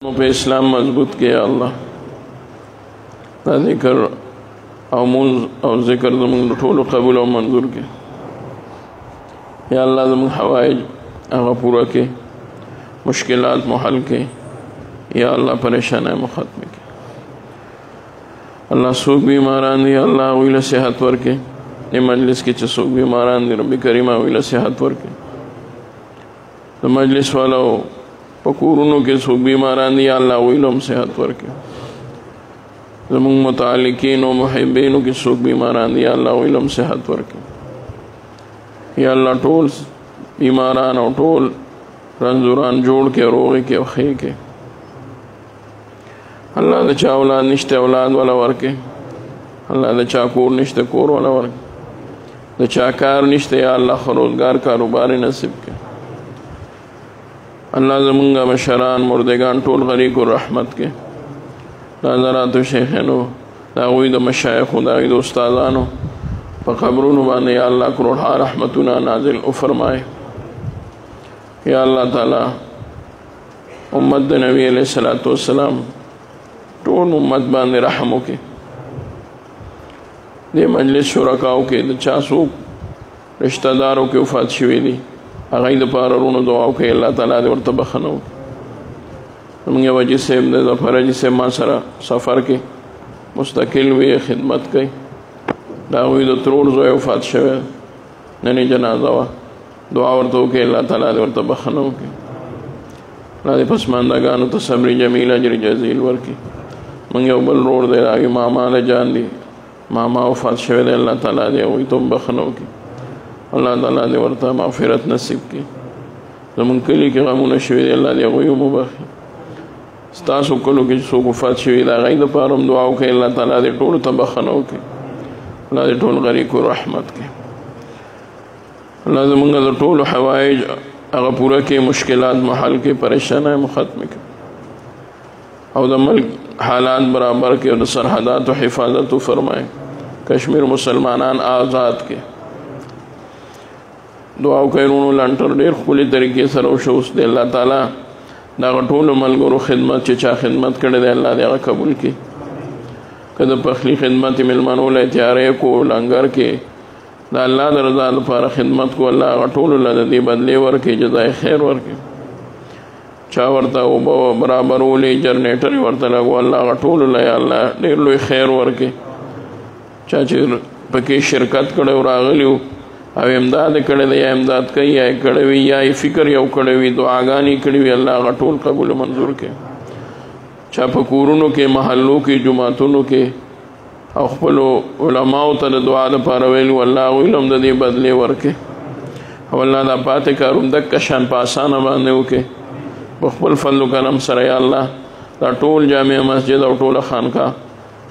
پہ اسلام مضبوط کیا اللہ دا ذکر او منز او ذکر زمون ټول قبول او منظور کے یا اللہ زمون حوائج اغا پورا کے مشکلات محل کے یا اللہ پریشان ختم کے اللہ سوک بیماران دی اللہ ویل صحت ورکے یہ مجلس کے سوک بیماران دی رب کریمہ ویل صحت ورکے مجلس والا پکورنوں کے سوک بیماران دی اللہ ویلم صحت ورکے زمون متعلقین و محبینوں کی سوک بیماران دی اللہ ویلم صحت ورکے یا اللہ ٹول بیماران و ٹول رنزوران جوڑ کے روغے کے وخی کے اللہ دا چا اولاد نشتے اولاد والا ورکے اللہ دا چا کور نشتے کور والا ورکے دا چا کار نشتے یا اللہ خروزگار کاروبار نصیب کے اللہ زمانگا مشران مردگان ٹول غریق الرحمت کے ناظرات و شیخینو داغوی دا مشایخ و داغوی دا استاذانو پا قبرونو بانے یا اللہ کروڑا رحمتنا نازل او فرمائے یا اللہ تعالی امت دا نبی علیہ السلام ٹول امت بانے رحمو کے دے مجلس شرکاو کے دا چاسوک رشتہ داروں کے وفات شوی دی اغائی دا پاررون دعاو کہ اللہ تعالیٰ دے ورطا بخنو ہمیں وجہ سے ابن ظفر جسے ماں سرا سفر کے مستقل ہوئی خدمت کی داوی دا ترور زوئے وفات شوئے ننی جنازہ وا دعا ورطاو کہ اللہ تعالیٰ دے ورطا بخنو کے اللہ دے پسماندگانو تصبری جمیل اجر جزیل ورکی منگے اوبل روڑ دے آگے ماما لے جان دی ماما وفات شوئے دے اللہ تعالیٰ دے ہوئی تم بخنو کی اللہ تعالیٰ دے ورطا مغفرت نصیب کی زمون کلی کی غمون شوید اللہ دے غیوم بخی ستاسو کلو کی سوک وفات شوید آغای دا پارم دعاو کہ اللہ تعالیٰ دے ٹول تبخنو کی اللہ دے ٹول غریق و رحمت کی اللہ زمونگا دا ٹول حوائج اغا پورا کے مشکلات محل کے پریشانہ مختم کے او دا ملک حالات برابر کے اور سرحدات و حفاظت و فرمائے کشمیر مسلمانان آزاد کے دعاو کئرونو لانٹر دیر خولی طریقے سر و شوست دے اللہ تعالیٰ دا غطول ملگرو خدمت چچا خدمت کرے دے اللہ دے آگا قبول کی کدھا پخلی خدمت ملمانو لے تیارے کو لنگر کے دا اللہ دا رضا دا پارا خدمت کو اللہ غطول اللہ دے بدلے ورکے جزائے خیر ورکے چاورتا وہ برابرو لے جرنیٹر ورطا لگو اللہ غطول اللہ یا اللہ دیر لوی خیر ورکے چاچے پکی شرکت کرے اور آگلیو او امداد کڑے دے یا امداد کئی یا کڑے وی یا فکر یو کڑے وی دعاگانی کڑے وی اللہ غطول قبول منظور کے چاپکورونو کے محلوں کے جماعتونو کے اخبلو علماء تر دعا دا پارویلو اللہ علم دا دے بدلے ورکے او اللہ دا پاتے کارم دک کشان پاسانا باندے کے بخبل فضل و کرم سر یا اللہ the tool Jama Masjid O tool خانقاہ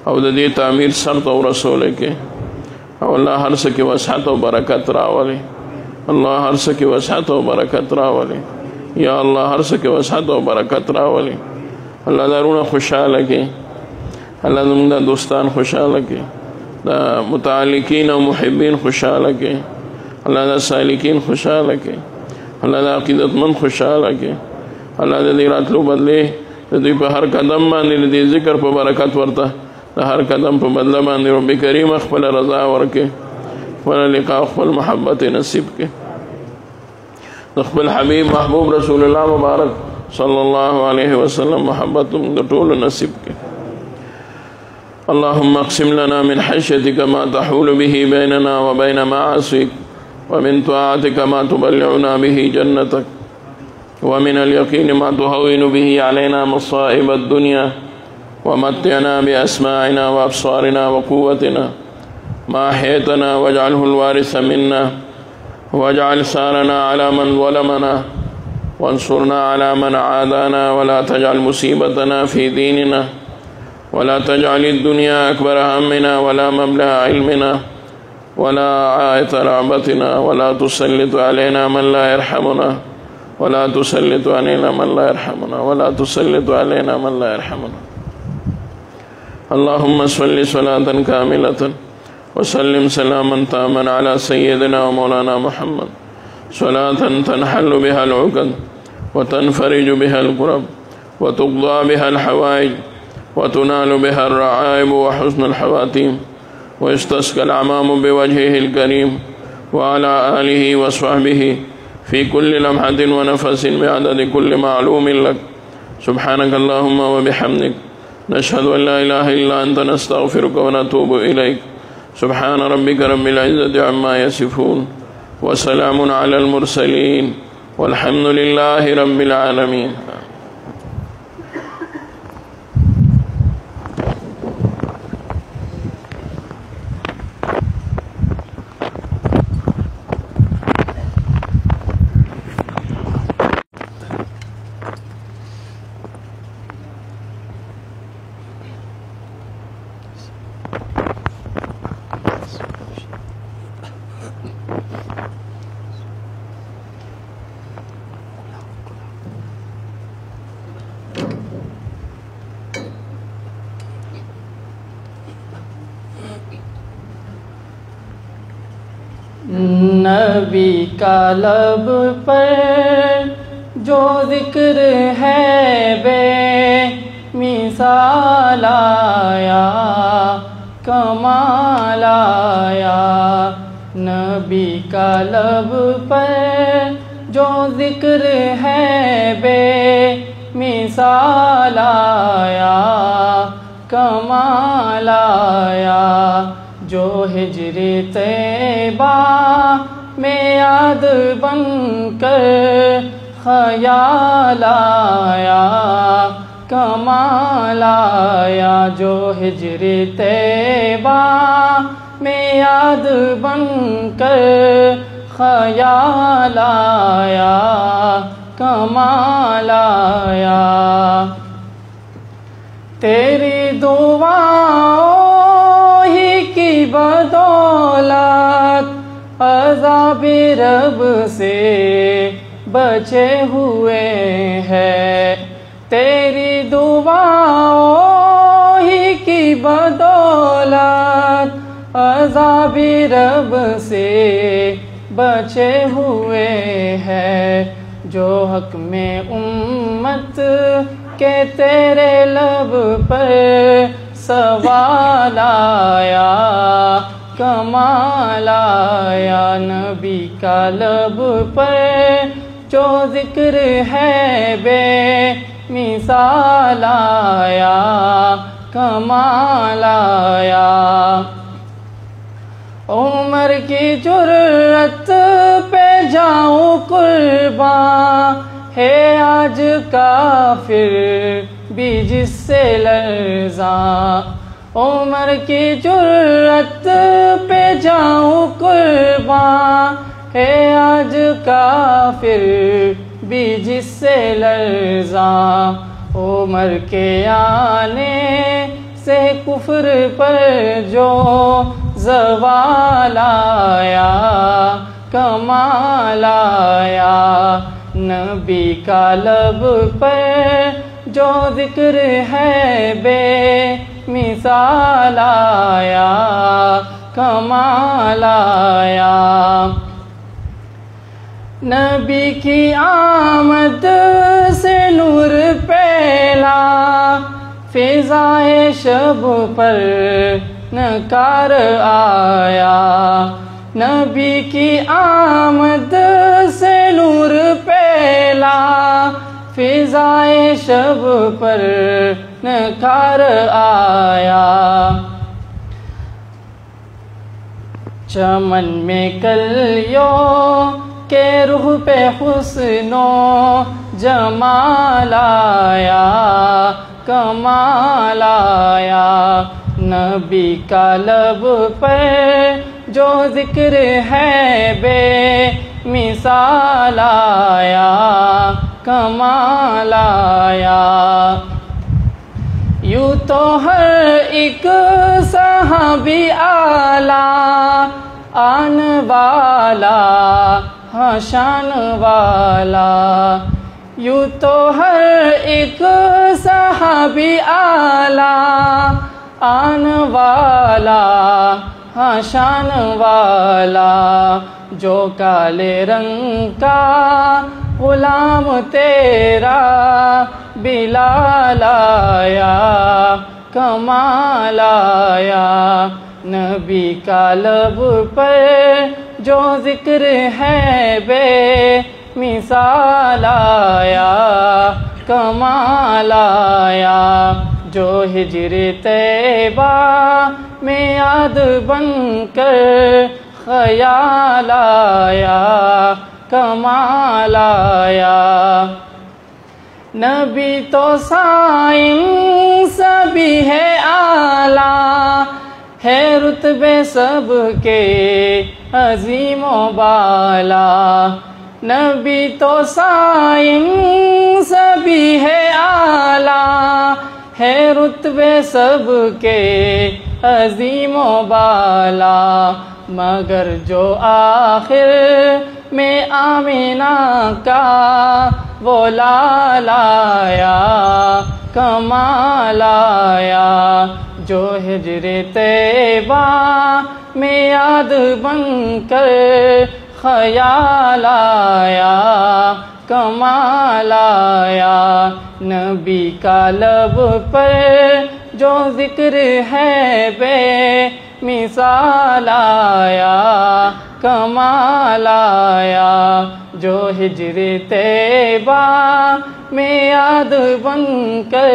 او دا دے تعمیر سرط او رسولے کے او اللہ ہر سکی وسعت و برکت راولے اللہ ہر سکی وسعت و برکت راولے یا اللہ ہر سکی وسعت و برکت راولے اللہ دارونا خوشحال لگے اللہ دا دوستان خوشحال لگے دا متعلقین و محبین خوشحال لگے اللہ دا سالکین خوشحال لگے اللہ دا عقیدت من خوشحال لگے اللہ دا دیرات لو بدلے دوی پہ ہر قدم باندے دی ذکر پہ برکت ورتا ہر قدم پہ بدلہ باندے رب کریم اخبر رضا ورکے ولا لقاء اخبر محبت نصیب کے اخبر حبیب محبوب رسول اللہ مبارک صلی اللہ علیہ وسلم محبت طول نصیب کے اللہم اقسم لنا من حشیتک ما تحول به بیننا وبین معاصیک ومن طاعتک ما تبلعنا به جنتک ومن الیقین ما تهون به علینا مصائب الدنیا ومتعنا بأسماعنا وأبصارنا وقوتنا ما أحييتنا واجعله الوارث منا واجعل ثارنا على من ظلمنا وانصرنا على من عادانا ولا تجعل مصيبتنا في ديننا ولا تجعل الدنيا أكبر همنا ولا مبلغ علمنا ولا غاية رغبتنا ولا تسلط علينا من لا يرحمنا ولا تسلط علينا من لا يرحمنا ولا تسلط علينا من لا يرحمنا اللهم صل صلاة كاملة وسلم سلاما تاما على سيدنا ومولانا محمد صلاة تنحل بها العقد وتنفرج بها الكرب وتقضى بها الحوائج وتنال بها الرعائب وحسن الحواتيم، ويستسقى الأعمام بوجهه الكريم وعلى آله وصحبه في كل لمحة ونفس بعدد كل معلوم لك. سبحانك اللهم وبحمدك، نشهد أن لا إله إلا أنت، نستغفرك ونتوب إليك. سبحان ربك رب العزة عما يصفون، وسلام على المرسلين، والحمد لله رب العالمين. نبی کا لب پر جو ذکر ہے بے مثال آیا، کمال آیا. نبی کا لب پر جو ذکر ہے بے مثال آیا، کمال آیا. جو ہجر طیبہ میں یاد بن کر خیال آیا، کمال آیا. جو ہجر طیبہ میں یاد بن کر خیال آیا، کمال آیا. تیری دعاؤں کی بدولت عذاب رب سے بچے ہوئے ہیں. تیری دعاؤں ہی کی بدولت عذاب رب سے بچے ہوئے ہیں. جو حق میں امت کے تیرے لب پر سوال آیا، کمال آیا. نبی کا لب پر جو ذکر ہے بے مثال آیا، کمال آیا. عمر کی جرأت پہ جاؤں قرباں، ہے آج کافر بھی جس سے لرزاں. عمر کی جرأت پہ جاؤں قرباں، ہے آج کافر بھی جس سے لرزاں. عمر کے آنے سے کفر پر جو زوال آیا، کمال آیا. نبی کا لب پر جو ذکر ہے بے مثال آیا، کمال آیا. نبی کی آمد سے نور پھیلا، فضائے شب پر نکار آیا. نبی کی آمد سے نور پھیلا، فضائے شب پر نکار آیا. چمن میں کلیوں کے روح پہ حسن و جمال آیا، کمال آیا. نبی کا لب پر جو ذکر ہے بے مثال آیا، کمال آیا. یوں تو ہر ایک صحابی اعلیٰ آن والا، ہاں شان والا. یوں تو ہر ایک صحابی اعلیٰ آن والا، ہاں شان والا. جو کالے رنگ کا غلام تیرا بلال آیا کمال آیا، نبی کا لب پر جو ذکر ہے بے مثال آیا کمال آیا، جو ہجر طیبہ میں یاد بن کر خیال آیا کمال آیا، نبی تو سائن سبھی ہے اعلیٰ، ہے رتبے سب کے عظیم و بالا، نبی تو سائن سبھی ہے اعلیٰ، ہے رتبے سب کے عظیم و بالا، مگر جو آخر میں آمینہ کا وہ لال آیا کمال آیا، جو ہجر طیبہ میں یاد بن کر خیال آیا کمال آیا، نبی کا لب پر جو ذکر ہے بے مثال آیا کمال آیا، جو ہجر طیبہ میں یاد بن کر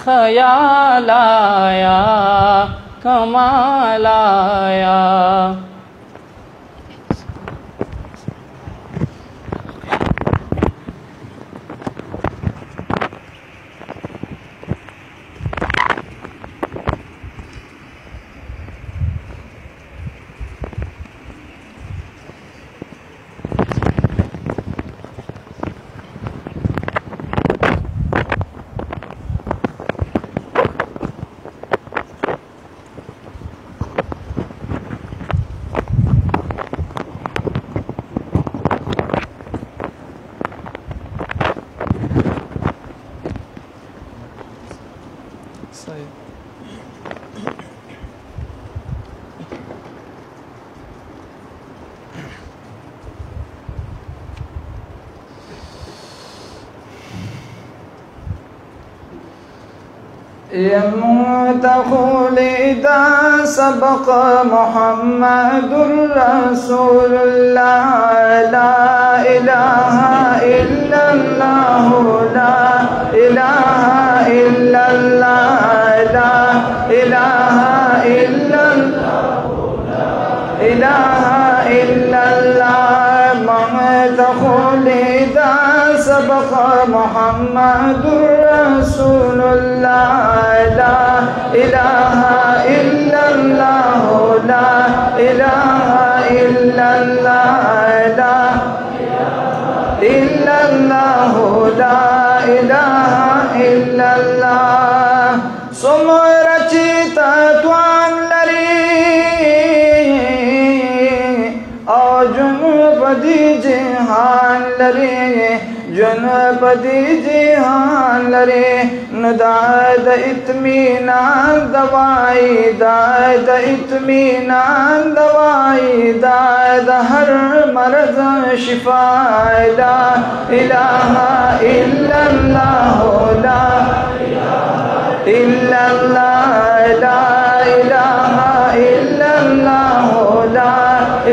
خیال آیا کمال آیا۔ يموت خلدا سبق محمد رسول الله، لا إله إلا الله، لا إله إلا الله، لا إله إلا الله، لا إله إلا الله، يموت خلدا سبق محمد رسول الله، لا إله إلا الله، لا إله إلا الله، لا إلا الله، لا إله إلا الله، سمرچیتا توان لری او جنپدی جہان لری، جنپدی جہان لری، نداد اطمینان دوائی، داد اطمینان دوائی، داد ہر مرض شفا، لا الہ الا اللہ، لا إلا الله، لا إله إلا الله، لا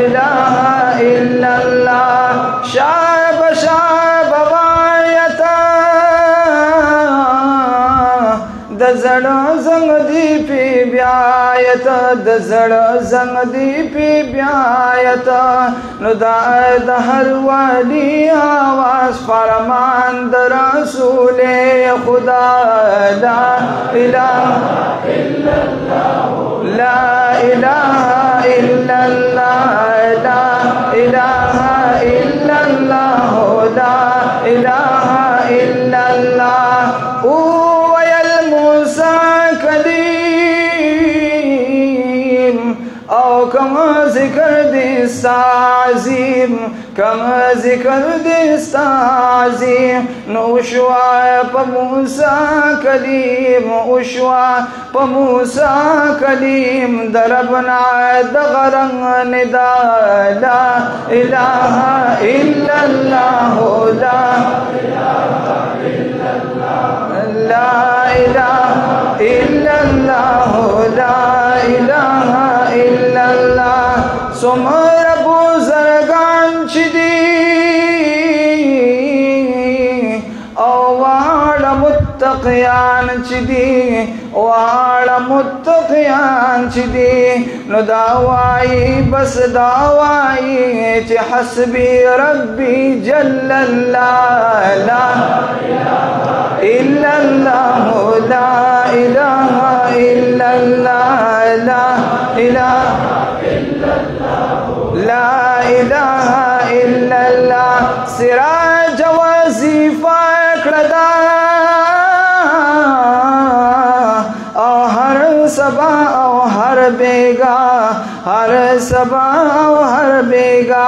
إله إلا الله، شعب شعب وایتا دزڑ زنگ دی پی بیایت، دزڑ زنگ دی پی بیایت، نداد ہر ولی آواز فرمان در رسول خدا، لا الہ الا اللہ، لا الہ الا اللہ، لا الہ الا اللہ، لا الہ الا اللہ، او کم ذکر دی سازیم، कम ज़िक्र दिस्ता अज़ीम नौशवा प मूसा कलीम उशवा प मूसा कलीम दरबना दगरंग निदा ला इलाहा इल्लल्लाह ला इलाहा इल्लल्लाह ला इलाहा इल्लल्लाह सुमर बुज़र्गान चिदी औवाड़ मुत्तक़ियान चिदी वाड़ मुत्तक़ियान चिदी नु दावाई बस दावाई च हस्बी रब्बी जल्लल्लाह ला इल्लल्लाह ला इलाहा इल्लल्लाह ला इलाहा ला इलाहा इल्लल्लाह सिराज वज़ीफ़ा कड़ा और हर सबा और हर बेगा हर सबा और हर बेगा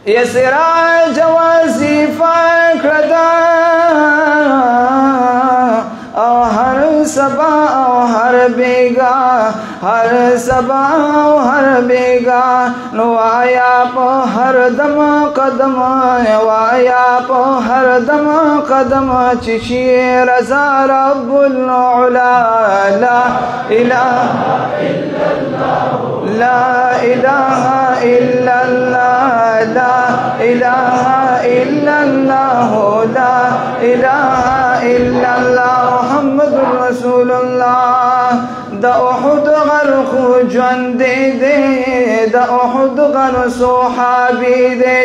ये सिराज वज़ीफ़ा कड़ा और हर सबा और हर बेगा हर सबा और हर बेगा नुआया पो हर दम कदम वाया पो हर दम कदम चिशिए रज़ा रब्बुल उला ला इलाहा इल्लल्लाह ला इलाहा इल्लल्लाह ला इलाहा इल्लल्लाह ला इलाहा इल्लल्लाह मुहम्मदुर रसूलुल्लाह द उहुद गरखु जन दे दे द उहुद गर सोहाबी दे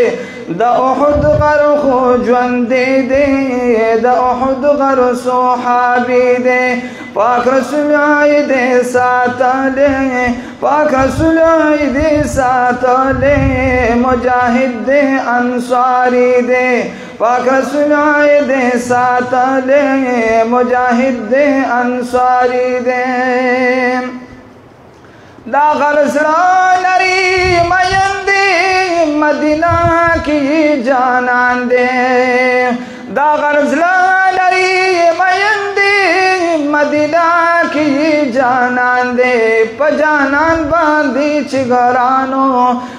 द उहुद गरखु जन दे दे द उहुद गर सोहाबी दे पाक रसूल आए दे साथ ले पाक रसूल आए दे साथ ले मुजाहिद दे अंसारी दे पाक रसूल आए दे साथ ले मुजाहिद दे अंसारी दे दागर लरी मयंदी मदीना की जानान दे दागर लरी मयंदी मदीना की जानान दे पजानान बांधी चिगरानो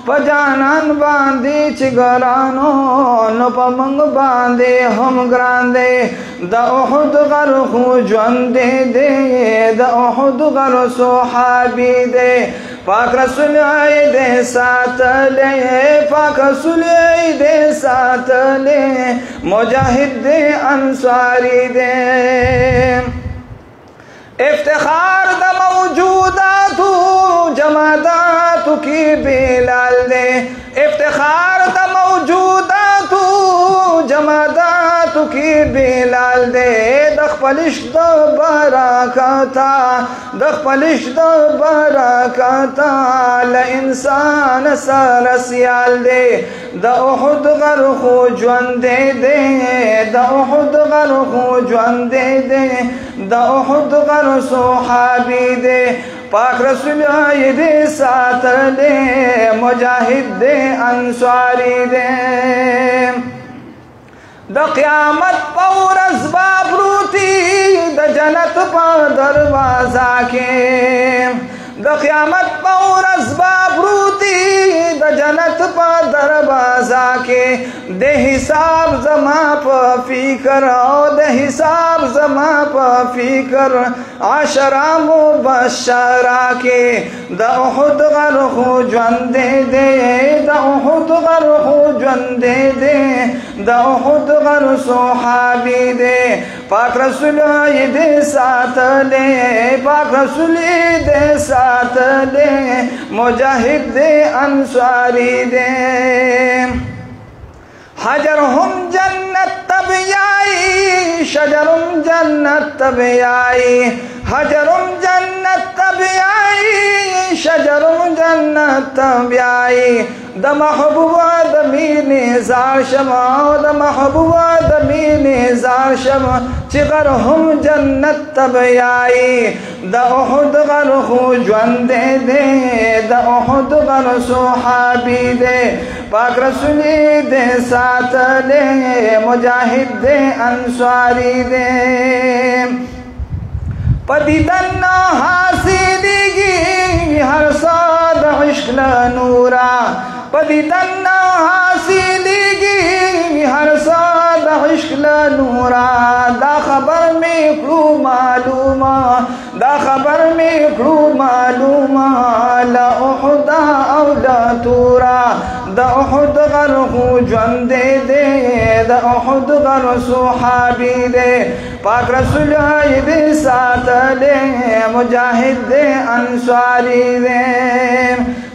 पजानान बांधी चिगरानो नो पमंग बांधे हम ग्रांदे द उहुद गरखु जन दे दे द उहुद गर सोहाबी दे पाक रसूल आए दे साथ ले पाक रसूल आए दे साथ ले मुजाहिद दे अंसारी दे इफ्तिखार द मौजूदात जमादात की बिलाल दे इफ्तिखार द मौजूदात जमादात की बिलाल दे दखपलिश द बरकता दखपलिश द बरकता ल इंसान सरसियाल दे द उहुद गरखु जन दे दे द उहुद गरखु जन दे दे द उहुद गर सोहाबी दे पाक रसूल आए दे साथ ले मुजाहिद दे अंसारी दे द क़यामत पौर असबाब रूती द जन्नत पा दरवाजा के द क़यामत पौर असबाब रूती द जन्नत पा दरवाजा के दे हिसाब जमा प फ़िकर दे हिसाब जमा प फ़िकर आशरा मुबशरा के द उहुद गरखु जन दे दे द उहुद गरखु जन दे दे द उहुद गर सोहाबी दे पाक रसूल आए दे साथ ले पाक रसूल दे साथ ले मुजाहिद दे अंसारी दे हजरहुम जन्नत तब आई शजरुम जन्नत तब आई हजरुम जन्नत तब आई شجر جنت بیائی دا محبوب دا مین زار شما دا محبوب دا مین زار شما چغر ہم جنت تبیائی دا احد غر خو جوان دے دے دا احد غر صحابی دے پاک رسولی دے ساتھ لے مجاہد دے انصاری دے پدیدن حاصلی گی ہر ساد عشق نورا پدیدن حاصلی گی ہر ساد عشق نورا دا خبر میں کلو معلومہ دا خبر میں کلو معلومہ لا احد او لا تورا دا احد غر خو جوان دے دے دا احد غر صحابی دے پاک رسول دے ساتھ لے مجاہد دے انصاری دے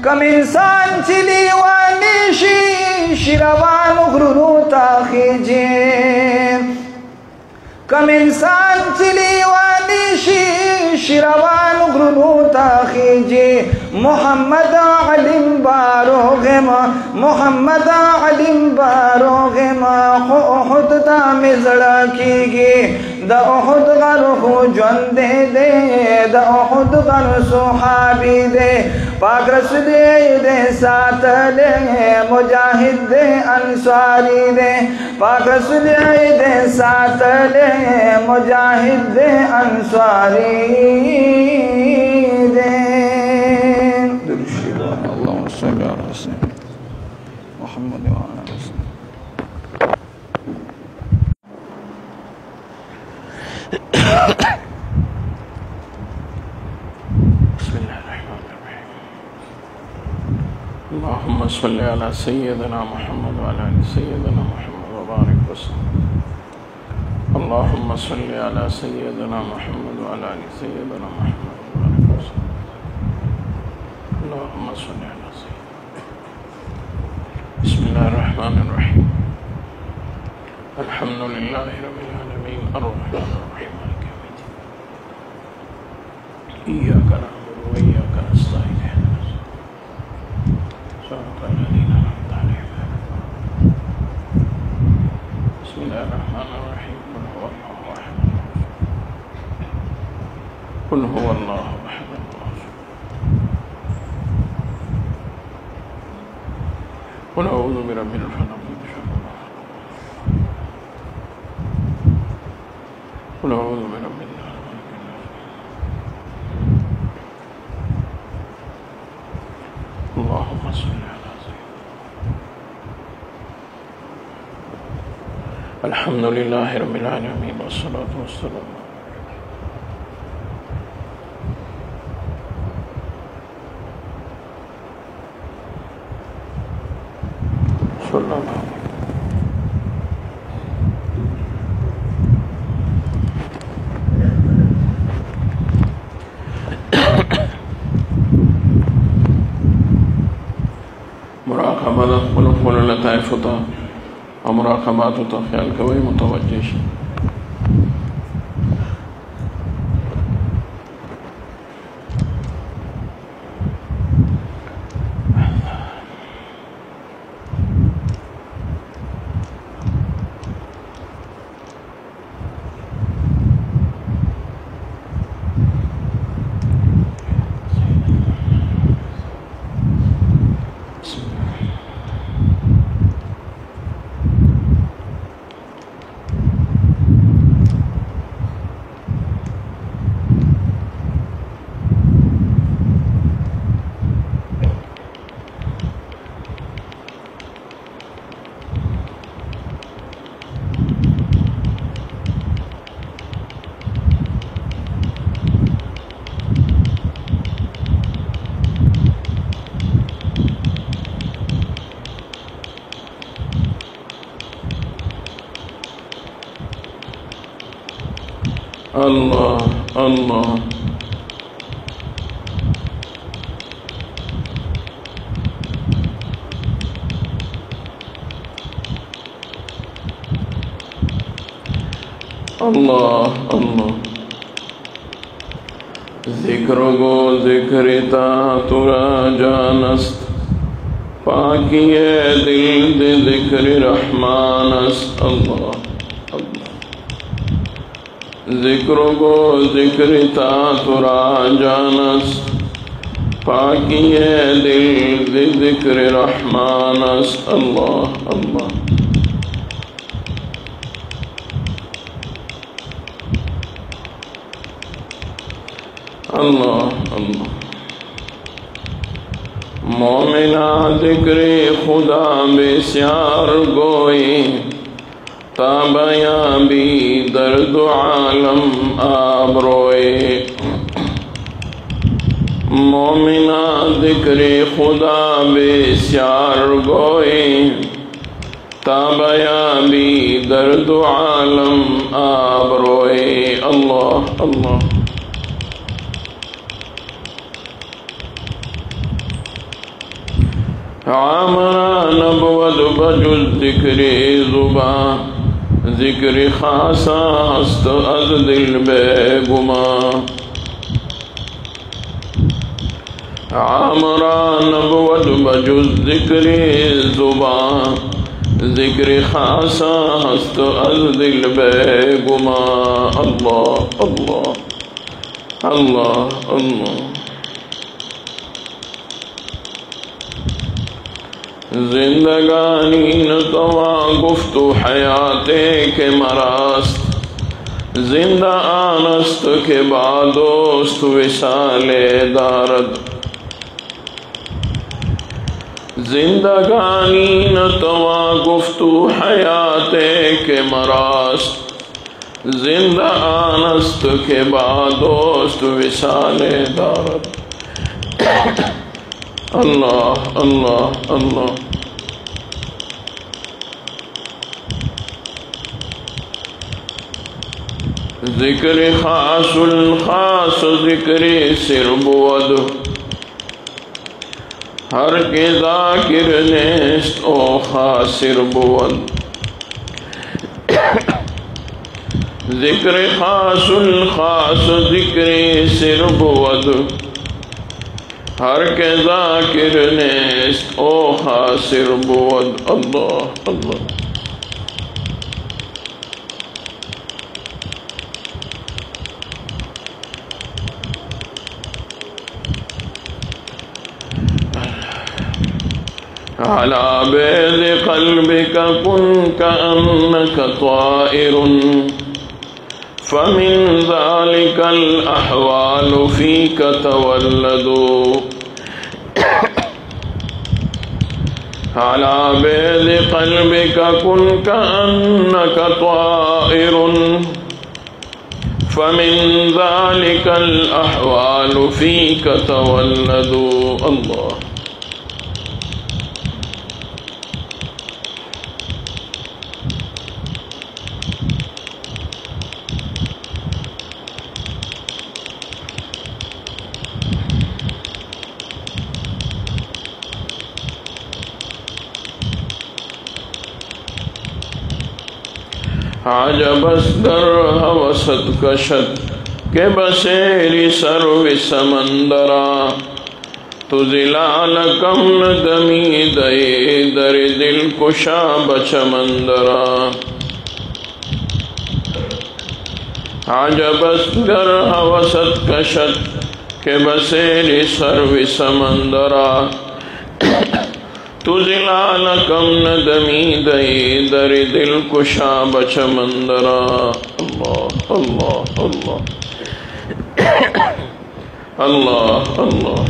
کم انسان چلی وانشی شروان غرورو تاخیجی کم انسان چلی وانشی شروان غرورو تاخیجی محمد علم باروغم محمد علم باروغم احد دا مزڑا کی گی دا احد غر خو جوان دے دے دا احد غر صحابی دے پاک رسول دے ساتھ لے مجاہد دے انصاری دے پاک رسول دے ساتھ لے مجاہد دے انصاری دے اللہم صلی علی سیدنا محمد وعلی وسلم. بسم اللہ الرحمن الرحیم. اللہم صلی علی سیدنا محمد وعلی سیدنا محمد وبارک وسلم. اللہم صلی علی سیدنا محمد وعلی سیدنا محمد وبارک وسلم. اللہم صلی علی سیدنا. بسم اللہ الرحمن الرحیم. الحمد للہ رب العالمین الرحمن الرحیم مالک یوم الدین. ایاک نعبد و ایاک نستعین اهدنا صراط الذین انعمت علیہم. بسم اللہ الرحمن الرحیم. قل هو اللہ احد اللہ الصمد. قل اعوذ برب الفلق من شر ما خلق. قل اعوذ برب الناس ملك الناس. اللهم صل على سيدنا. الحمد لله رب العالمين والصلاة والسلام صلی اللہ علیہ وسلم. مراقبت خلق لطائف تا و مراقبات تا خیال کوئی متوجہ شي. اللہ اللہ اللہ اللہ ذکر گو ذکرتا ترا جانست پاکی دل دے ذکر رحمان است اللہ اللہ ذکر گو ذکرتا ترا جانست پاکی دل دے ذکر رحمان است اللہ اللہ اللہ اللہ مومنہ ذکر خدا بسیار گوئی تا بیاں بھی درد عالم آبروئے مومنہ ذکر خدا بسیار گوئی تا بیاں بھی درد عالم آبروئے اللہ اللہ عامرہ نبود بجز ذکر زباں ذکر خاصا است از دل بے گماں عامرہ نبود بجز ذکر زباں ذکر خاصا است از دل بے گماں اللہ اللہ اللہ اللہ زندگانی نتوا گفت حیات کے مراست زندہ آنست کے بعدوست وصال دارد زندگانی نتوا گفت حیات کے مراست زندہ آنست کے بعدوست وصال دارد اللہ اللہ اللہ ذکر خاص الخاص ذکر سر بود ہر کے ذاکر نیست او خاسر بود ذکر خاص الخاص ذکر سر بود ہر کے ذاکر نیست او خاسر بود اللہ اللہ على بيض قلبك كن كأنك طائر فمن ذلك الأحوال فيك تولد على بيض قلبك كن كأنك طائر فمن ذلك الأحوال فيك تولد الله عجب است در حوست کشد کہ بسیری سرو سمندرا تو زلال کم ندمی دے در دل کشا بچمندرا عجب است در حوست کشد کہ بسیری سرو سمندرا تو زلال کم ندمی دے در دل کشا بچمندرا اللہ اللہ اللہ اللہ اللہ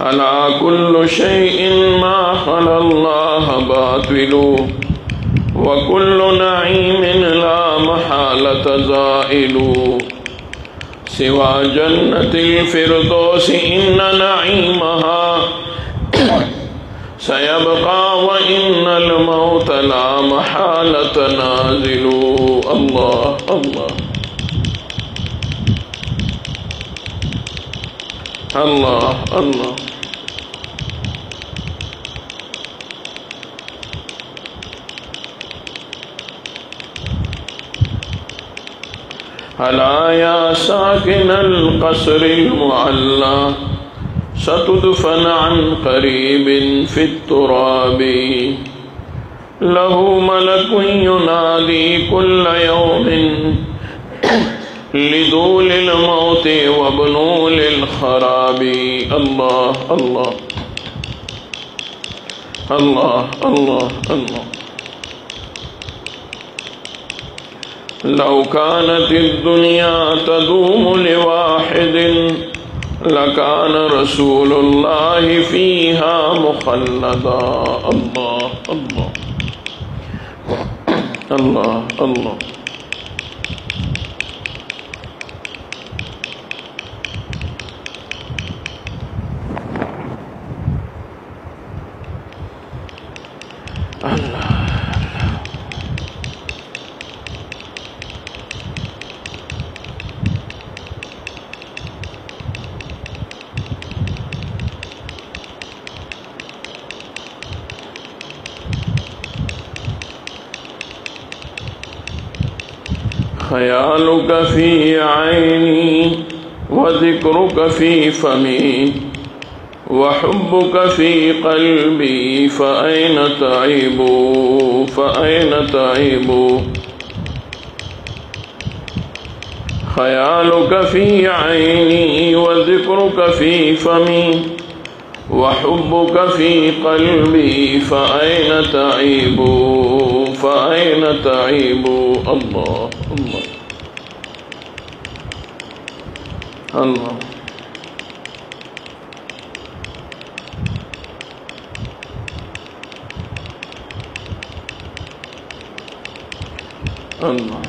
الا كل شيء ما خلا الله باطل وكل نعيم لا محالة زائل سوى جنة الفردوس إن نعيمها سيبقى وإن الموت لا محالة نازل الله الله الله الله ألا يا ساكن القصر المعلى ستدفن عن قريب في التراب له ملك ينادي كل يوم لدول الموت وبنول الخراب. الله الله الله الله الله. لو كانت الدنيا تدوم لواحد لكان رسول الله فيها مخلدا. الله الله الله الله. الله خيالك في عيني وذكرك في فمي وحبك في قلبي فأين تعيب فأين تعيب. خيالك في عيني وذكرك في فمي وحبك في قلبي فأين تعيب فأين تعيب. الله الله الله. الله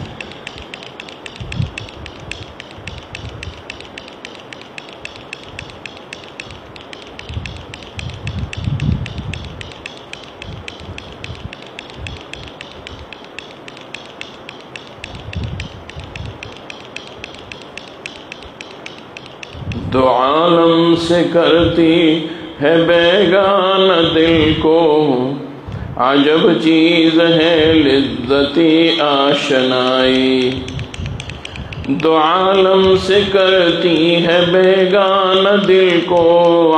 دو عالم سے کرتی ہے بیگان دل کو عجب چیز ہے لذتی آشنائی. دو عالم سے کرتی ہے بیگان دل کو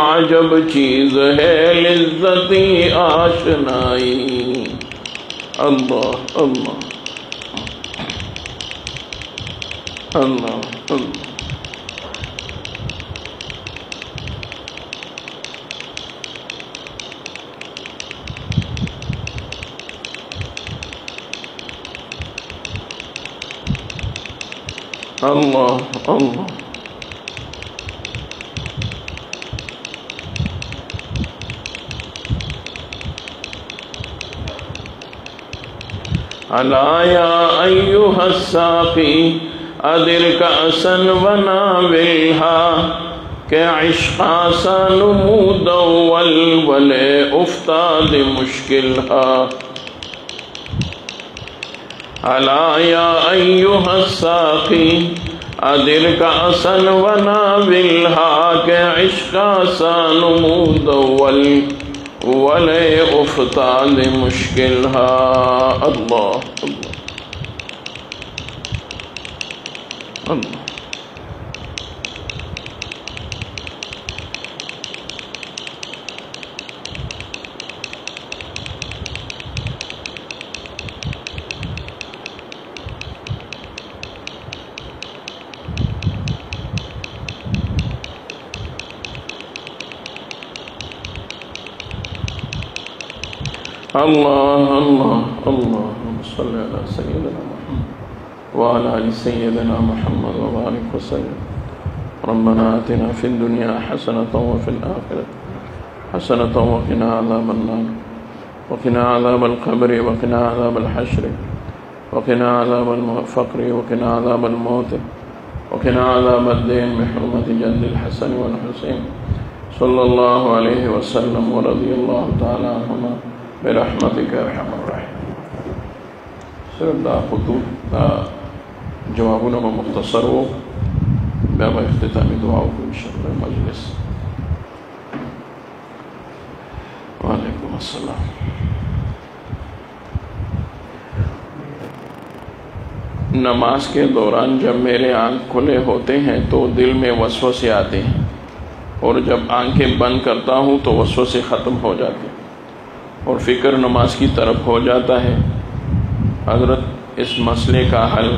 عجب چیز ہے لذتی آشنائی. اللہ اللہ اللہ اللہ. اللہ اللہ. الا یا ایھا الساقی ادر کأسا وناولها کہ عشق آسان مودول ولے افتاد مشکلها. الا یا ایھا الساقی ادر کأسا وناولها کہ عشق آسان مودول ولے افتاد مشکلها. اللہ اللہ اللہ. اللہ اللہ اللہم صلی علی سیدنا محمد وعلى آل سيدنا محمد وبارك وسلم. ربنا آتنا في الدنيا حسنة وفي الآخرة حسنة وقنا عذاب النار وقنا عذاب القبر وقنا عذاب الحشر وقنا عذاب الفقر وقنا عذاب الموت وقنا عذاب الدين بحرمة جد الحسن والحسين صلى الله عليه وسلم ورضي الله تعالى عنهما برحمتك يا ارحم الراحمين. صرف دا خطوط دا جوابنا مختصر ہو باب اختتامی دعاؤں کو انشاءاللہ مجلس. وعلیکم السلام. نماز کے دوران جب میرے آنکھ کھلے ہوتے ہیں تو دل میں وسوسے آتے ہیں، اور جب آنکھیں بند کرتا ہوں تو وسوسے ختم ہو جاتے ہیں اور فکر نماز کی طرف ہو جاتا ہے۔ حضرت اس مسئلے کا حل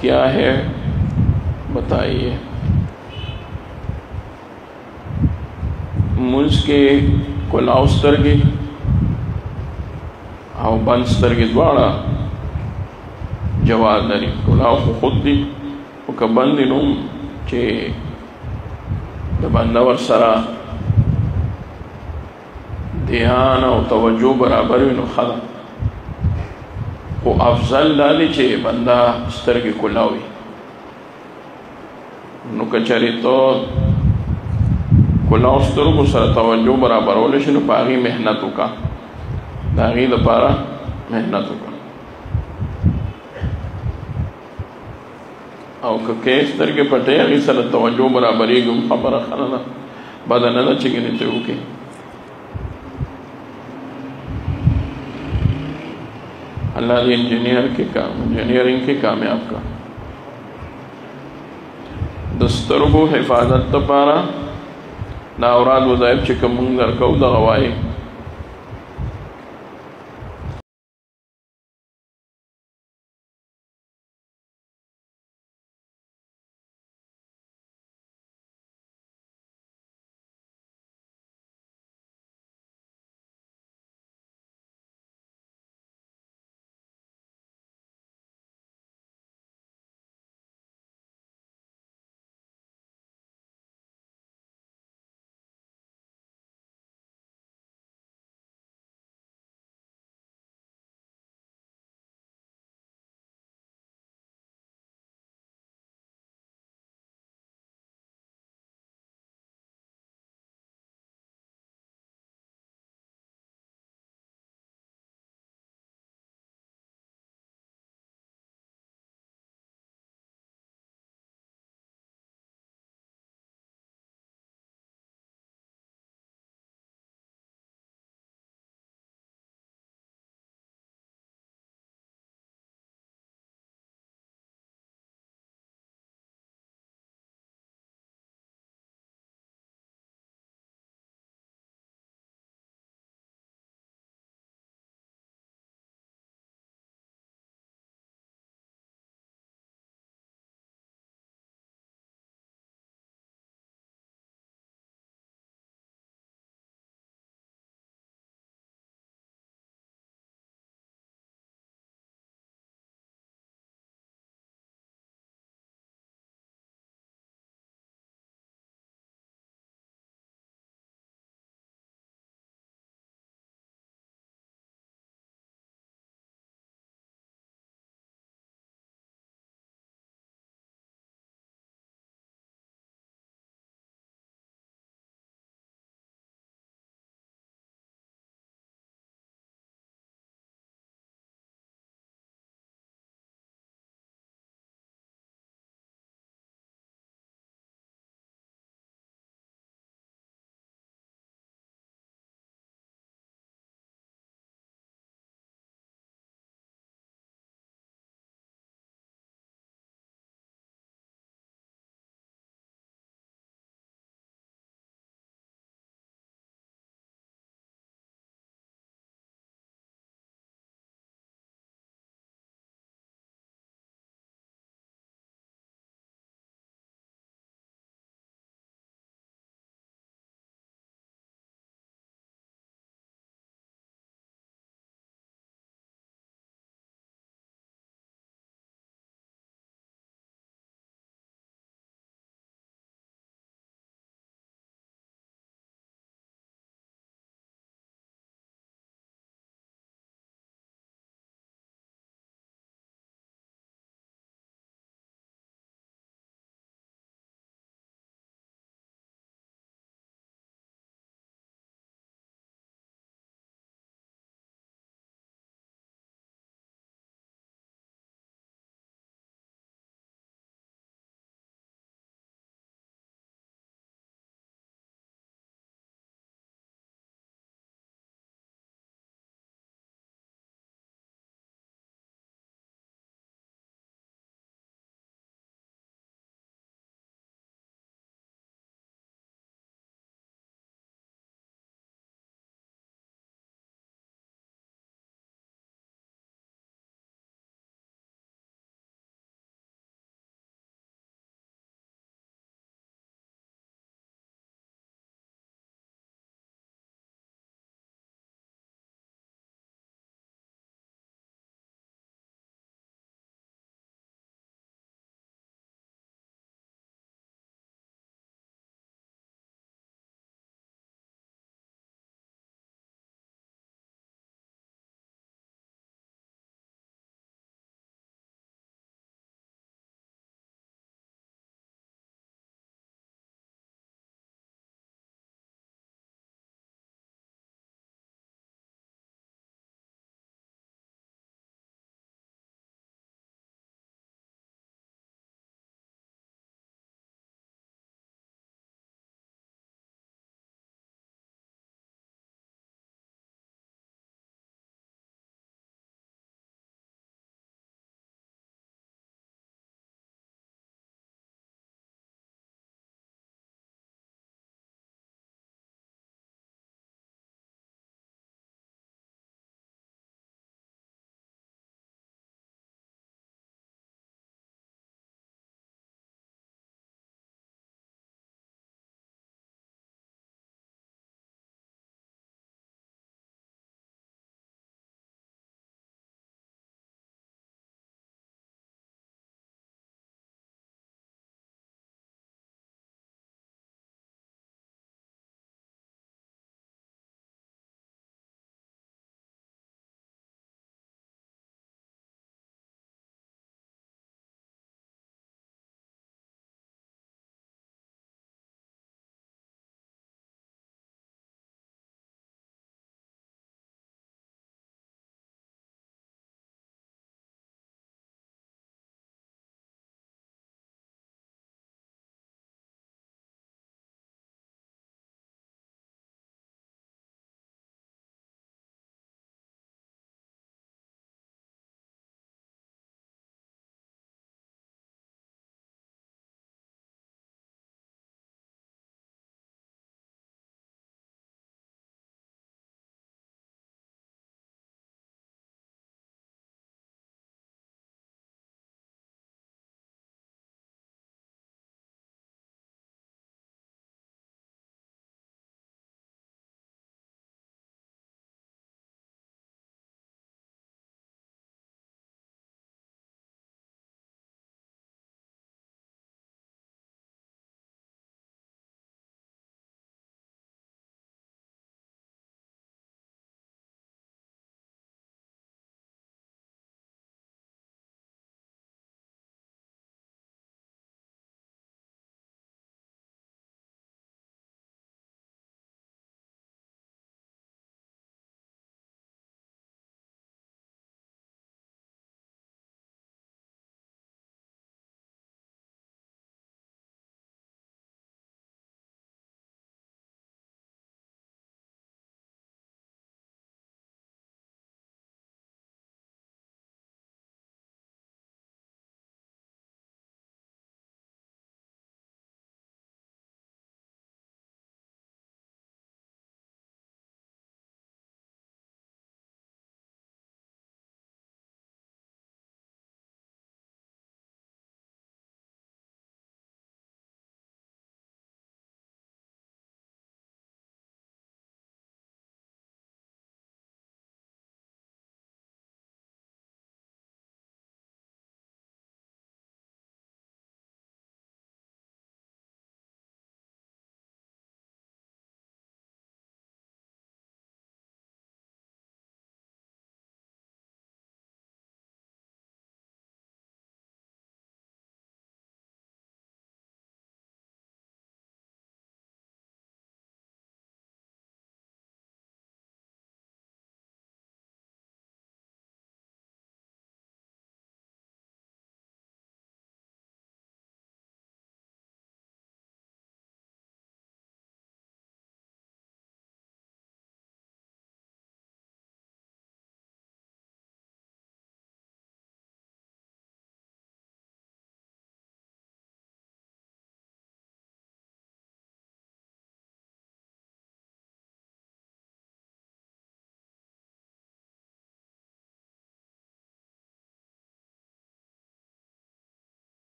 کیا ہے بتائیے۔ منز کے کلاو سترگی او بند سترگی دوارا جواز لري، کلاو خو خود دی او که بند نوم چې د بنده ور سره دھیان او توجه برابر وي نو ښه ده، خو افضل دا دی چې بنده سترګې کلاوي. نو که چېرې ته کلاو سترګو سره توجه برابرولی شي نو په هغې محنت وکړه، د هغې دپاره محنت وکړه. او که کې سترګې پټې هغې سره توجه برابرېږي هم خبره ښه نه ده، بده نه ده چې ګنې ته وکړې. اللہ دی انجینئرنگ کی کامیاب کا. دسترګو حفاظت دپاره دا اوراد وظایف چې کوم موږ درکو دغه وایي